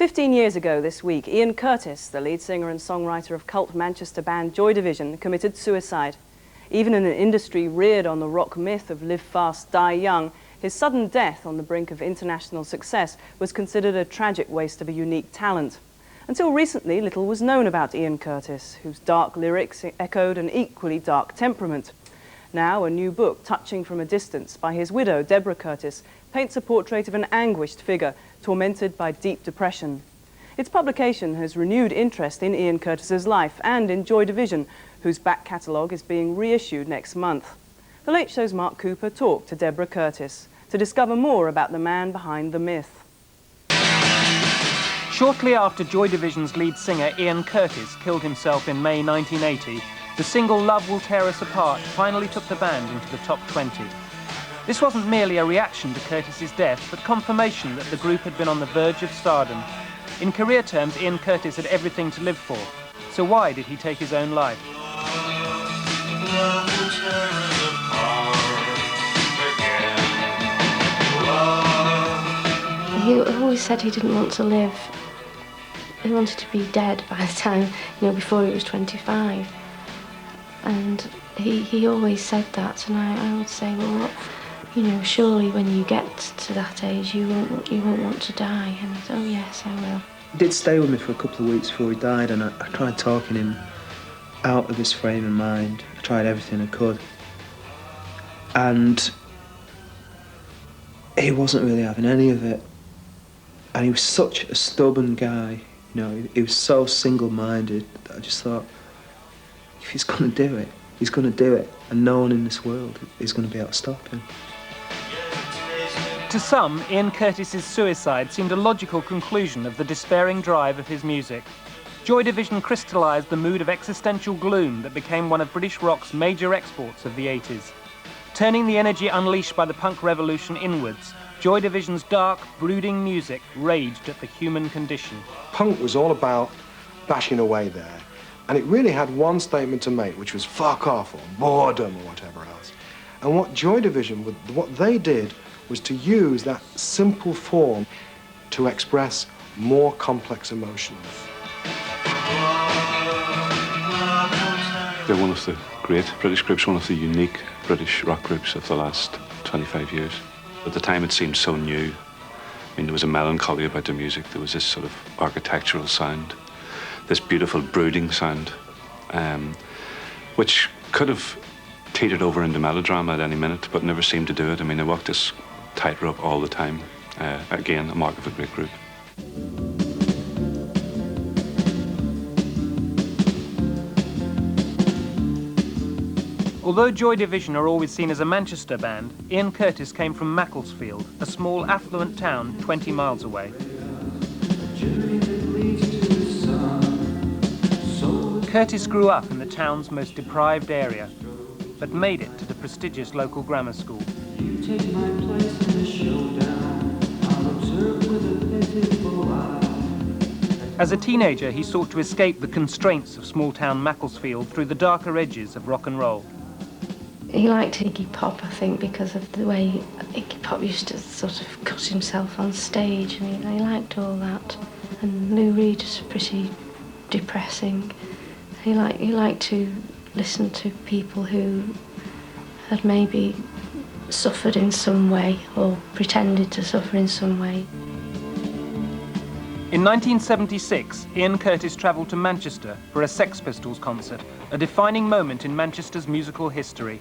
15 years ago this week, Ian Curtis, the lead singer and songwriter of cult Manchester band Joy Division, committed suicide. Even in an industry reared on the rock myth of live fast, die young, his sudden death on the brink of international success was considered a tragic waste of a unique talent. Until recently, little was known about Ian Curtis, whose dark lyrics echoed an equally dark temperament. Now, a new book, Touching from a Distance, by his widow, Deborah Curtis, paints a portrait of an anguished figure tormented by deep depression. Its publication has renewed interest in Ian Curtis's life and in Joy Division, whose back catalogue is being reissued next month. The Late Show's Mark Cooper talked to Deborah Curtis to discover more about the man behind the myth. Shortly after Joy Division's lead singer Ian Curtis killed himself in May 1980, the single Love Will Tear Us Apart finally took the band into the top 20. This wasn't merely a reaction to Curtis's death, but confirmation that the group had been on the verge of stardom. In career terms, Ian Curtis had everything to live for. So why did he take his own life? He always said he didn't want to live. He wanted to be dead by the time, before he was 25. And he always said that, and I would say, well, surely when you get to that age, you won't want to die. And he said, oh yes, I will. He did stay with me for a couple of weeks before he died, and I tried talking him out of his frame of mind. I tried everything I could. And he wasn't really having any of it. And he was such a stubborn guy, he was so single-minded that I just thought, if he's going to do it, he's going to do it, and no one in this world is going to be able to stop him. To some, Ian Curtis's suicide seemed a logical conclusion of the despairing drive of his music. Joy Division crystallised the mood of existential gloom that became one of British rock's major exports of the 80s. Turning the energy unleashed by the punk revolution inwards, Joy Division's dark, brooding music raged at the human condition. Punk was all about bashing away there, and it really had one statement to make, which was fuck off, or boredom, or whatever else. And what Joy Division, what they did, was to use that simple form to express more complex emotions. They're one of the great British groups, one of the unique British rock groups of the last 25 years. At the time, it seemed so new. There was a melancholy about the music. There was this sort of architectural sound, this beautiful brooding sound, which could have teetered over into melodrama at any minute, but never seemed to do it. They walked this tightrope all the time. Again, a mark of a great group. Although Joy Division are always seen as a Manchester band, Ian Curtis came from Macclesfield, a small affluent town 20 miles away. Curtis grew up in the town's most deprived area, but made it to the prestigious local grammar school. As a teenager, he sought to escape the constraints of small-town Macclesfield through the darker edges of rock and roll. He liked Iggy Pop, I think, because of the way Iggy Pop used to sort of cut himself on stage, and he liked all that. And Lou Reed is pretty depressing. He liked to listen to people who had maybe suffered in some way or pretended to suffer in some way. In 1976, Ian Curtis travelled to Manchester for a Sex Pistols concert, a defining moment in Manchester's musical history.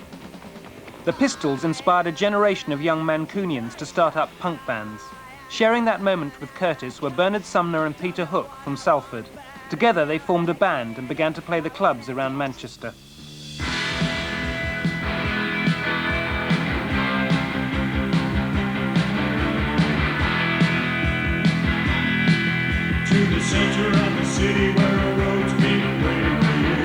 The Pistols inspired a generation of young Mancunians to start up punk bands. Sharing that moment with Curtis were Bernard Sumner and Peter Hook from Salford. Together they formed a band and began to play the clubs around Manchester. To the center of the city where a road's been waiting for you.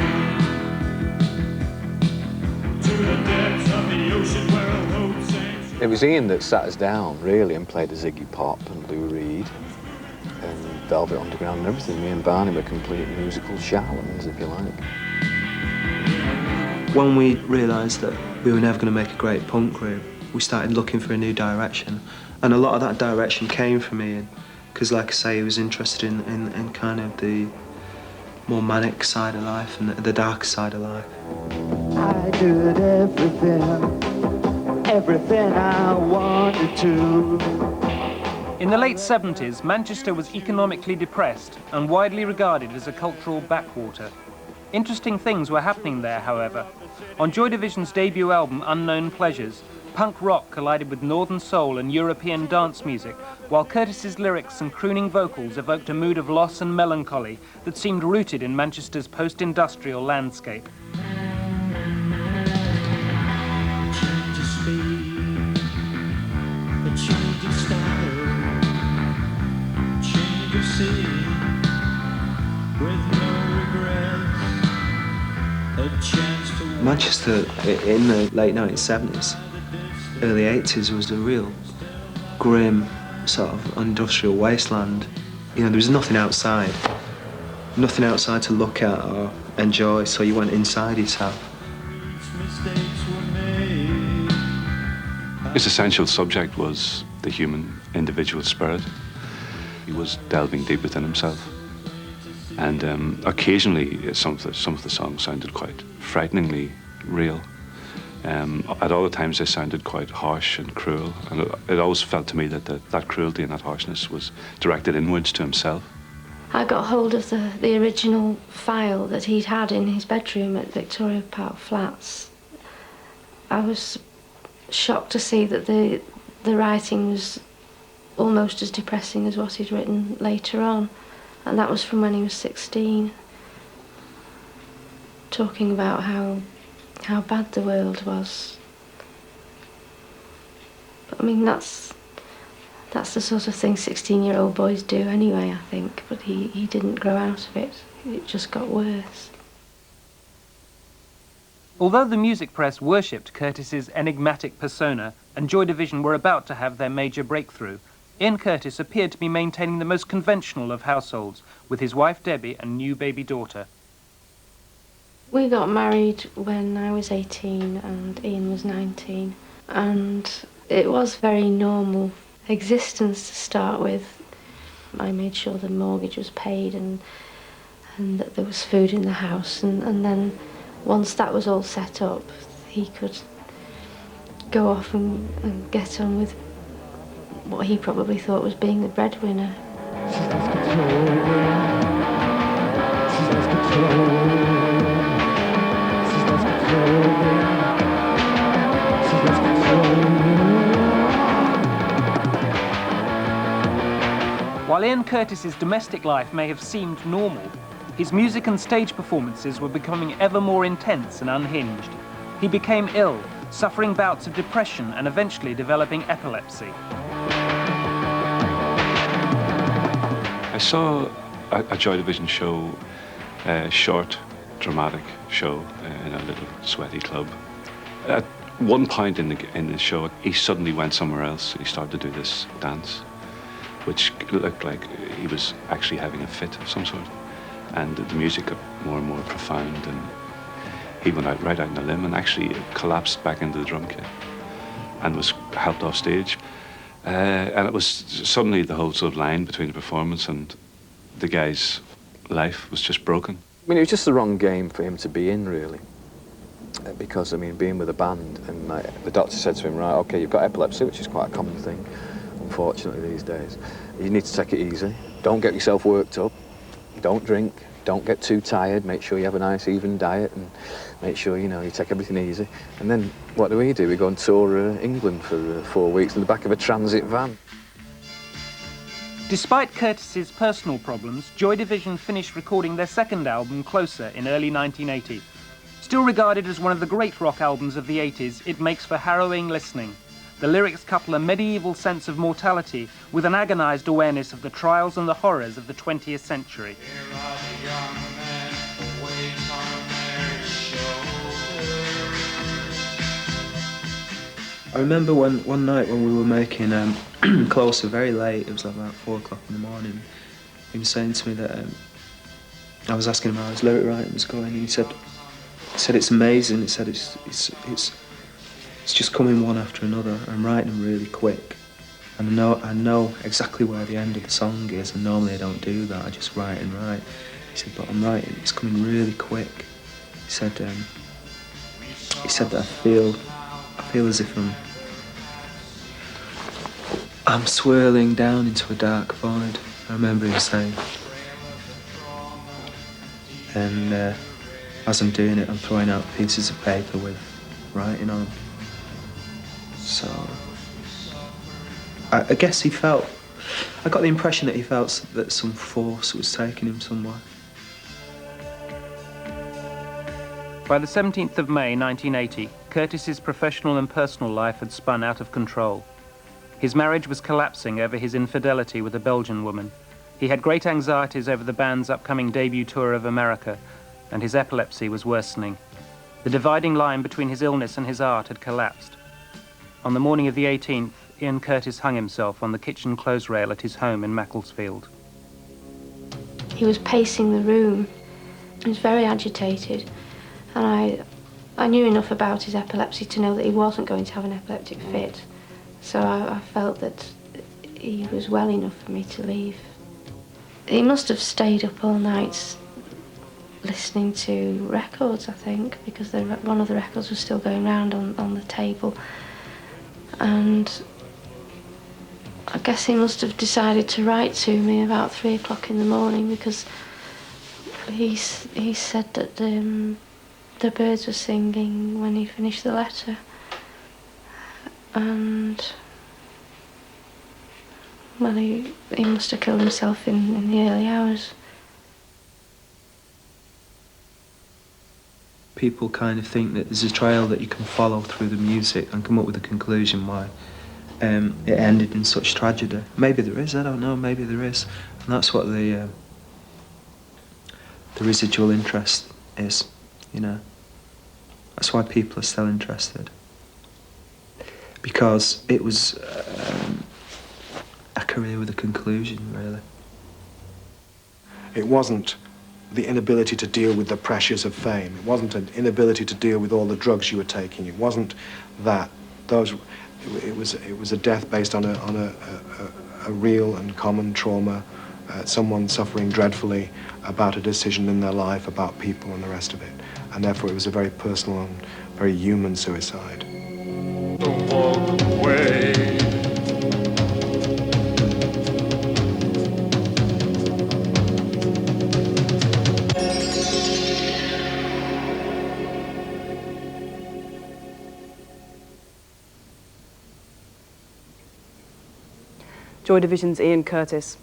To the depths of the ocean where a hope sinks. It was Ian that sat us down, really, and played us Iggy Pop and Lou Reed and Velvet Underground and everything. Me and Barney were complete musical charlatans, if you like. When we realised that we were never going to make a great punk group, we started looking for a new direction. And a lot of that direction came from Ian. because like I say, he was interested in kind of the more manic side of life and the dark side of life. I did everything I wanted to. In the late 70s, Manchester was economically depressed and widely regarded as a cultural backwater. Interesting things were happening there, however. On Joy Division's debut album, Unknown Pleasures, punk rock collided with northern soul and European dance music, while Curtis's lyrics and crooning vocals evoked a mood of loss and melancholy that seemed rooted in Manchester's post-industrial landscape. Change of speed, a change of style, change of scene, with no regrets, a chance to Manchester in the late 1970s, early 80s was a real grim sort of industrial wasteland. You know, there was nothing outside to look at or enjoy, so you went inside yourself. His essential subject was the human individual spirit. He was delving deep within himself. And occasionally some of the songs sounded quite frighteningly real. At other times they sounded quite harsh and cruel, and it always felt to me that that cruelty and that harshness was directed inwards to himself. I got hold of the original file that he'd had in his bedroom at Victoria Park Flats. I was shocked to see that the writing was almost as depressing as what he'd written later on, and that was from when he was 16, talking about how bad the world was. But I mean, that's the sort of thing 16-year-old boys do anyway, I think, but he didn't grow out of it. It just got worse. Although the music press worshipped Curtis's enigmatic persona and Joy Division were about to have their major breakthrough, Ian Curtis appeared to be maintaining the most conventional of households with his wife Debbie and new baby daughter. We got married when I was 18 and Ian was 19, and it was very normal existence to start with. I made sure the mortgage was paid and that there was food in the house, and then once that was all set up, he could go off and get on with what he probably thought was being the breadwinner. While Ian Curtis's domestic life may have seemed normal, his music and stage performances were becoming ever more intense and unhinged. He became ill, suffering bouts of depression and eventually developing epilepsy. I saw a Joy Division show, a short, dramatic show in a little sweaty club. At one point in the show, he suddenly went somewhere else. He started to do this dance, which looked like he was actually having a fit of some sort. And the music got more and more profound, and he went right out on a limb and actually collapsed back into the drum kit and was helped off stage. And it was suddenly the whole sort of line between the performance and the guy's life was just broken. I mean, it was just the wrong game for him to be in, really. Because, I mean, being with a band, and the doctor said to him, right, OK, you've got epilepsy, which is quite a common thing, unfortunately, these days. You need to take it easy. Don't get yourself worked up. Don't drink. Don't get too tired. Make sure you have a nice, even diet, and make sure, you know, you take everything easy. And then what do? We go and tour England for 4 weeks in the back of a transit van. Despite Curtis's personal problems, Joy Division finished recording their second album, Closer, in early 1980. Still regarded as one of the great rock albums of the 80s, it makes for harrowing listening. The lyrics couple a medieval sense of mortality with an agonized awareness of the trials and the horrors of the 20th century. I remember one night when we were making Closer very late, it was like about 4 o'clock in the morning, he was saying to me that I was asking him how his lyric writing was going, and he said it's amazing. He said it's just coming one after another. I'm writing them really quick. And I know exactly where the end of the song is, and normally I don't do that, I just write and write. He said, but I'm writing, it's coming really quick. He said that I feel as if I'm swirling down into a dark void. I remember him saying. And as I'm doing it, I'm throwing out pieces of paper with writing on them. So I guess he felt, I got the impression that he felt that some force was taking him somewhere. By the 17th of May 1980, Curtis's professional and personal life had spun out of control. His marriage was collapsing over his infidelity with a Belgian woman. He had great anxieties over the band's upcoming debut tour of America, and his epilepsy was worsening. The dividing line between his illness and his art had collapsed. On the morning of the 18th, Ian Curtis hung himself on the kitchen clothes rail at his home in Macclesfield. He was pacing the room. He was very agitated, and I knew enough about his epilepsy to know that he wasn't going to have an epileptic fit. So I felt that he was well enough for me to leave. He must have stayed up all night listening to records, I think, because one of the records was still going round on the table. And I guess he must have decided to write to me about 3 o'clock in the morning, because he said that the birds were singing when he finished the letter. And well, he must have killed himself in the early hours. People kind of think that there's a trail that you can follow through the music and come up with a conclusion why it ended in such tragedy. Maybe there is, I don't know, maybe there is. And that's what the residual interest is, you know. That's why people are still interested. Because it was a career with a conclusion, really. It wasn't the inability to deal with the pressures of fame. It wasn't an inability to deal with all the drugs you were taking. It wasn't that. It was a death based on a real and common trauma, someone suffering dreadfully about a decision in their life, about people and the rest of it. And therefore it was a very personal and very human suicide. Don't walk away. Joy Division's Ian Curtis.